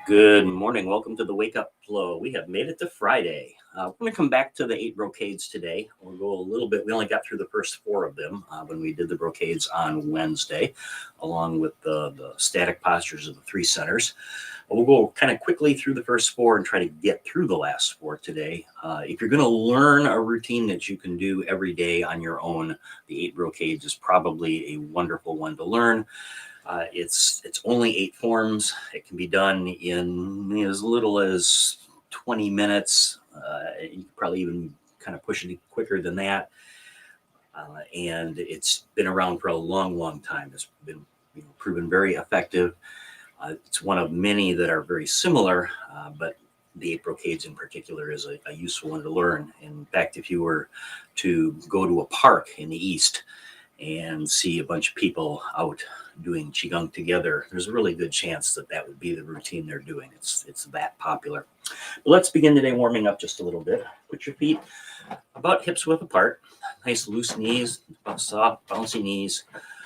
Good morning. Welcome to the Wake Up Flow. We have made it to Friday. We're going to come back to the 8 brocades today. We'll go a little bit. We only got through the first 4 of them when we did the brocades on Wednesday, along with the static postures of the 3 centers. We'll go kind of quickly through the first 4 and try to get through the last 4 today. If you're going to learn a routine that you can do every day on your own, the 8 brocades is probably a wonderful one to learn. It's only 8 forms. It can be done in as little as 20 minutes. You can probably even kind of push it quicker than that. And it's been around for a long time. It's been proven very effective. It's one of many that are very similar, but the 8 brocades in particular is a useful one to learn. In fact, if you were to go to a park in the East and see a bunch of people out doing Qigong together, there's a really good chance that that would be the routine they're doing. It's that popular. But let's begin today warming up just a little bit. Put your feet about hips width apart. Nice loose knees, soft bouncy knees.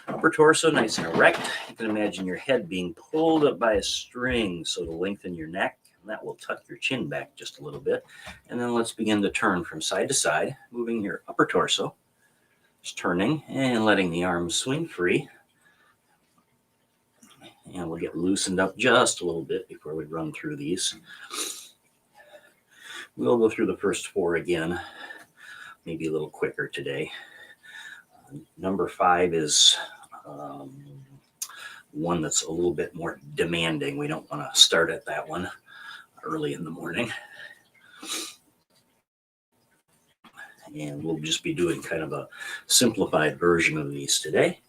Upper torso nice and erect. You can imagine your head being pulled up by a string, so to lengthen your neck. And that will tuck your chin back just a little bit. And then let's begin to turn from side to side, moving your upper torso. Just turning and letting the arms swing free. And we'll get loosened up just a little bit before we run through these. We'll go through the first 4 again, maybe a little quicker today. Number 5 is one that's a little bit more demanding. We don't want to start at that one early in the morning. And we'll just be doing kind of a simplified version of these today.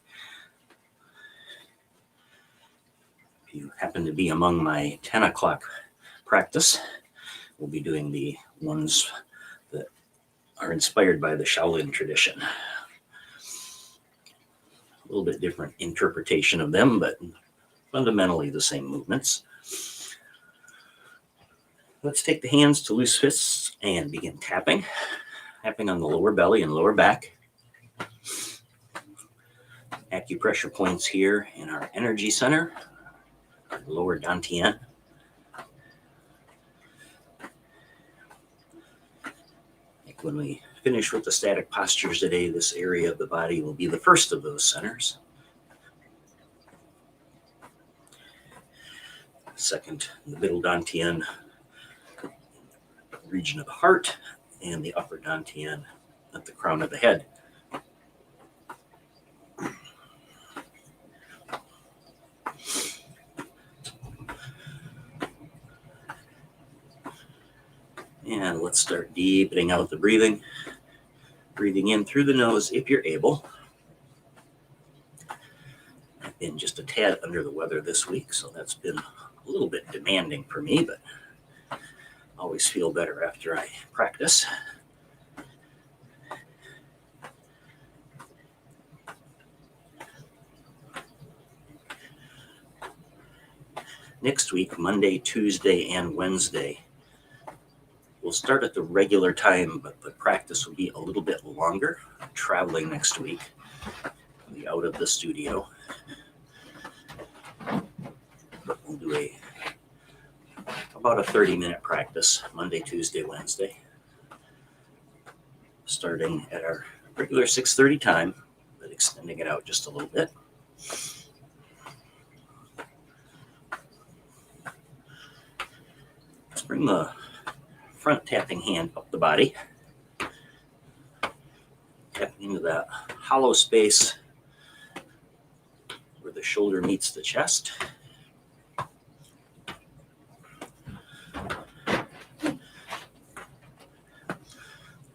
If you happen to be among my 10 o'clock practice, we'll be doing the ones that are inspired by the Shaolin tradition. A little bit different interpretation of them, but fundamentally the same movements. Let's take the hands to loose fists and begin tapping. Tapping on the lower belly and lower back. Acupressure points here in our energy center, our lower dantian. Like when we finish with the static postures today, this area of the body will be the first of those centers. Second, the middle dantian, region of the heart, and the upper dantian at the crown of the head. And let's start deepening out the breathing. Breathing in through the nose if you're able. I've been just a tad under the weather this week, so that's been a little bit demanding for me, but I always feel better after I practice. Next week, Monday, Tuesday, and Wednesday, we'll start at the regular time, but the practice will be a little bit longer. I'm traveling next week. I'll be out of the studio. But we'll do about a 30-minute practice, Monday, Tuesday, Wednesday. Starting at our regular 6:30 time, but extending it out just a little bit. Let's bring the front tapping hand up the body. Tapping into that hollow space where the shoulder meets the chest.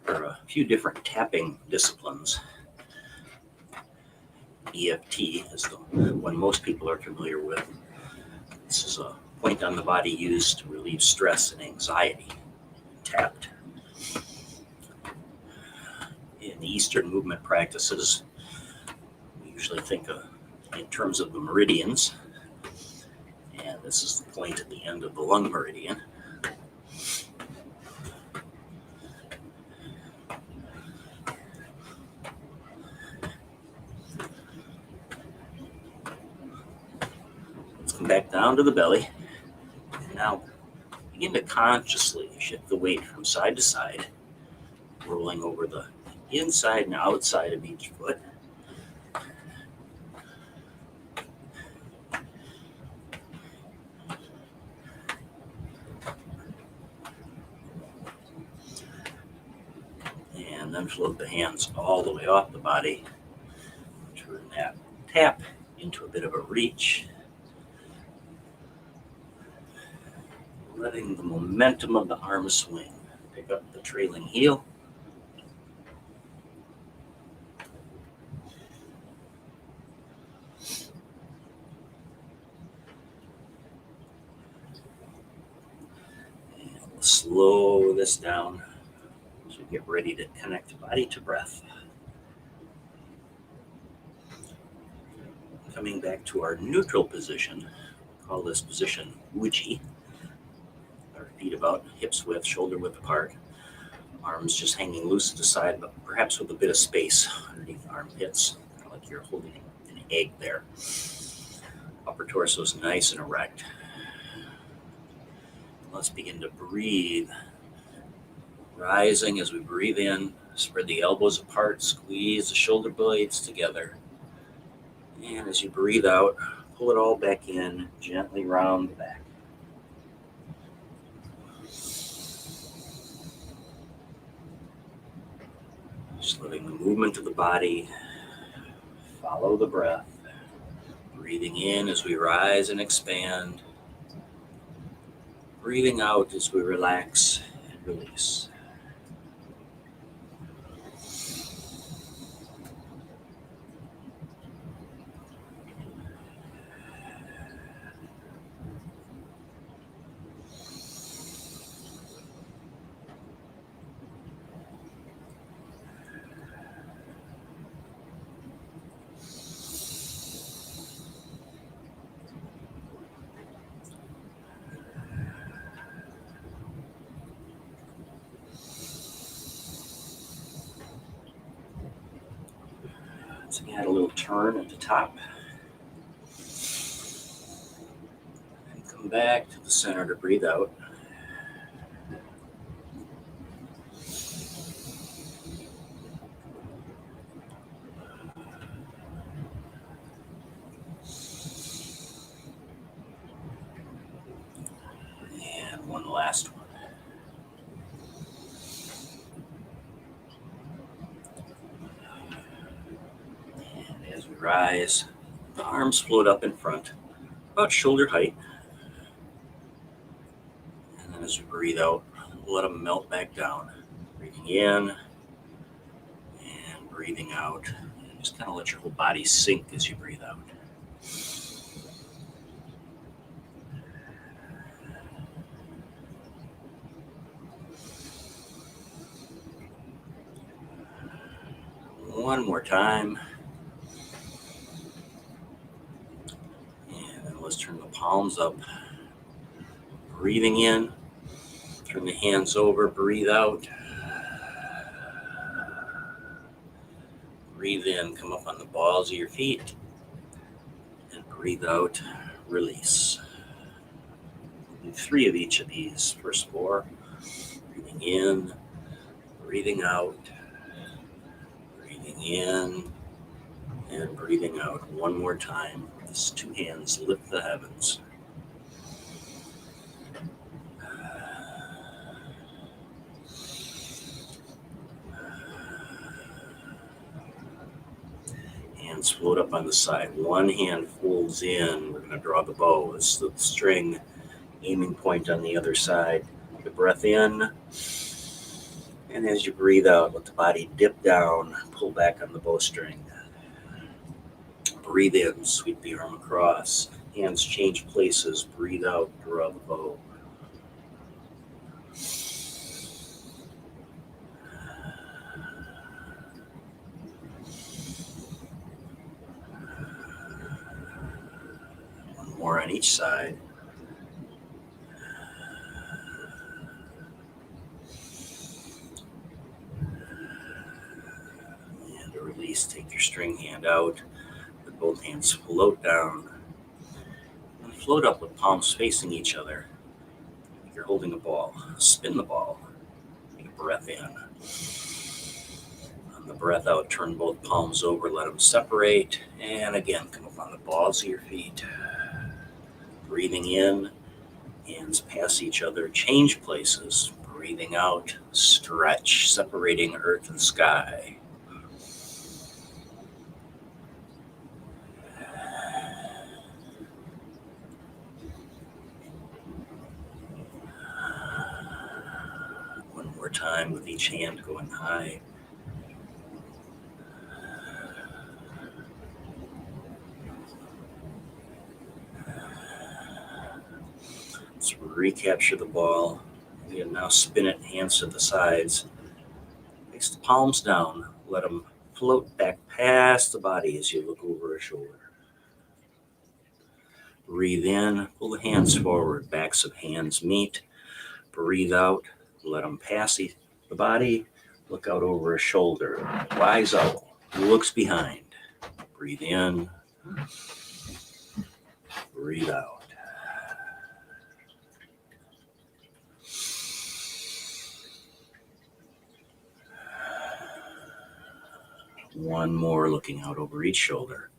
There are a few different tapping disciplines. EFT is the one most people are familiar with. This is a point on the body used to relieve stress and anxiety. Tapped. In the Eastern movement practices, we usually think of in terms of the meridians, and this is the point at the end of the lung meridian. Let's come back down to the belly. Now, begin to consciously shift the weight from side to side, rolling over the inside and outside of each foot. And then float the hands all the way off the body. Turn that tap into a bit of a reach. Letting the momentum of the arm swing. Pick up the trailing heel. And we'll slow this down as we get ready to connect body to breath. Coming back to our neutral position, call this position Uji. Our feet about hips width, shoulder width apart. Arms just hanging loose to the side, but perhaps with a bit of space underneath the armpits, kind of like you're holding an egg there. Upper torso is nice and erect. Let's begin to breathe. Rising as we breathe in, spread the elbows apart, squeeze the shoulder blades together. And as you breathe out, pull it all back in, gently round the back. Just letting the movement of the body follow the breath. Breathing in as we rise and expand. Breathing out as we relax and release. So we add a little turn at the top. And come back to the center to breathe out. And one last one. And as we rise, the arms float up in front, about shoulder height. And then as we breathe out, we'll let them melt back down. Breathing in and breathing out. And just kind of let your whole body sink as you breathe out. One more time. And then let's turn the palms up. Breathing in. Turn the hands over. Breathe out. Breathe in. Come up on the balls of your feet. And breathe out. Release. Do 3 of each of these. First 4. Breathing in. Breathing out. Breathing in and breathing out. One more time. Just 2 hands lift the heavens. Hands float up on the side. One hand folds in. We're going to draw the bow. It's the string aiming point on the other side. Take a breath in. And as you breathe out, let the body dip down, pull back on the bowstring. Breathe in, sweep the arm across. Hands change places. Breathe out, draw the bow. One more on each side. And a release. Take your string hand out. Let both hands float down. And float up with palms facing each other. You're holding a ball. Spin the ball. Take a breath in. On the breath out, turn both palms over, let them separate. And again, come up on the balls of your feet. Breathing in, hands pass each other, change places. Breathing out, stretch, separating earth and sky. One more time with each hand going high. Let's recapture the ball. Again, now spin it, hands to the sides. Place the palms down. Let them float back past the body as you look over a shoulder. Breathe in, pull the hands forward, backs of hands meet. Breathe out, let them pass the body. Look out over a shoulder. Rise up, looks behind. Breathe in, breathe out. One more, looking out over each shoulder.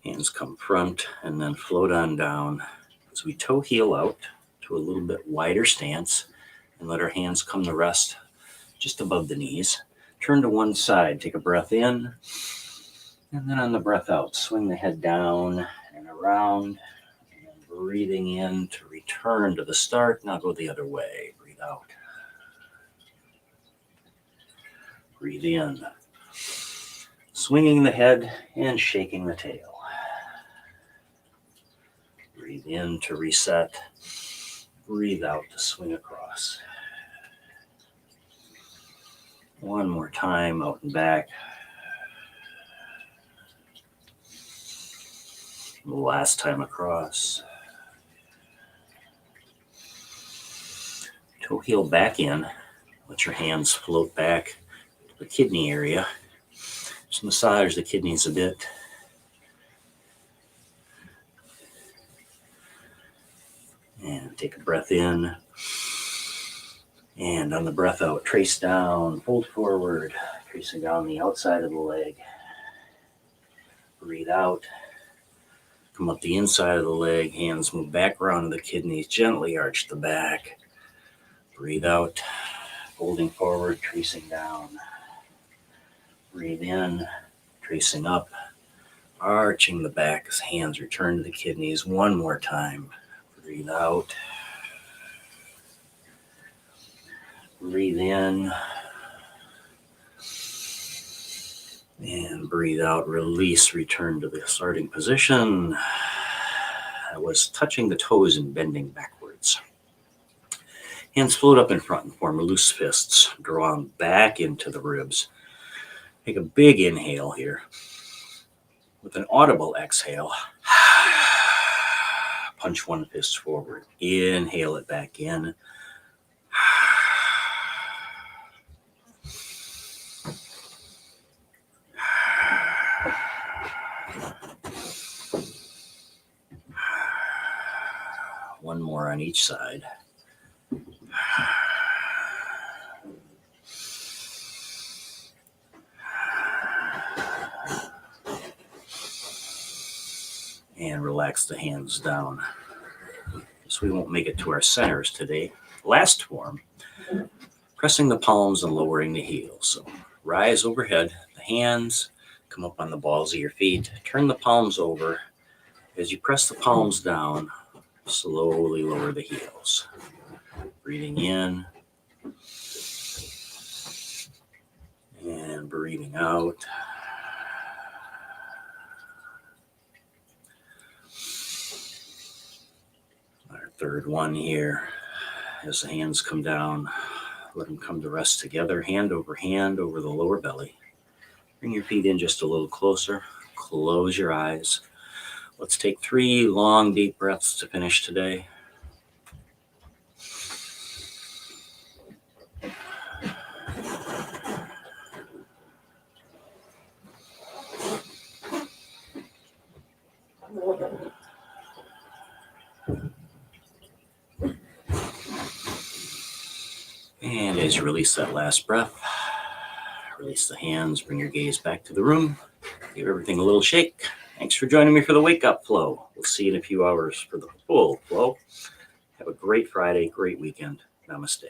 Hands come front and then float on down as we toe heel out to a little bit wider stance and let our hands come to rest just above the knees. Turn to one side, take a breath in, and then on the breath out, swing the head down and around, and breathing in to return to the start. Now go the other way. Breathe out. Breathe in. Swinging the head and shaking the tail. Breathe in to reset. Breathe out to swing across. One more time, out and back. Last time across. Toe heel back in. Let your hands float back to the kidney area. Just massage the kidneys a bit. And take a breath in. And on the breath out, trace down, fold forward, tracing down the outside of the leg. Breathe out. Come up the inside of the leg, hands move back around to the kidneys, gently arch the back. Breathe out, folding forward, tracing down. Breathe in, tracing up, arching the back as hands return to the kidneys. One more time. Breathe out. Breathe in. And breathe out, release, return to the starting position. I was touching the toes and bending backwards. Hands float up in front and form loose fists. Draw them back into the ribs. Take a big inhale here. With an audible exhale, punch one fist forward. Inhale it back in. One more on each side. And relax the hands down. So we won't make it to our centers today. Last form, pressing the palms and lowering the heels. So rise overhead, the hands come up on the balls of your feet. Turn the palms over. As you press the palms down, slowly lower the heels. Breathing in and breathing out. Our third one here. As the hands come down, let them come to rest together, hand over the lower belly. Bring your feet in just a little closer. Close your eyes. Let's take 3 long, deep breaths to finish today. And as you release that last breath, release the hands, bring your gaze back to the room, give everything a little shake. Thanks for joining me for the Wake Up Flow. We'll see you in a few hours for the full flow. Have a great Friday, great weekend. Namaste.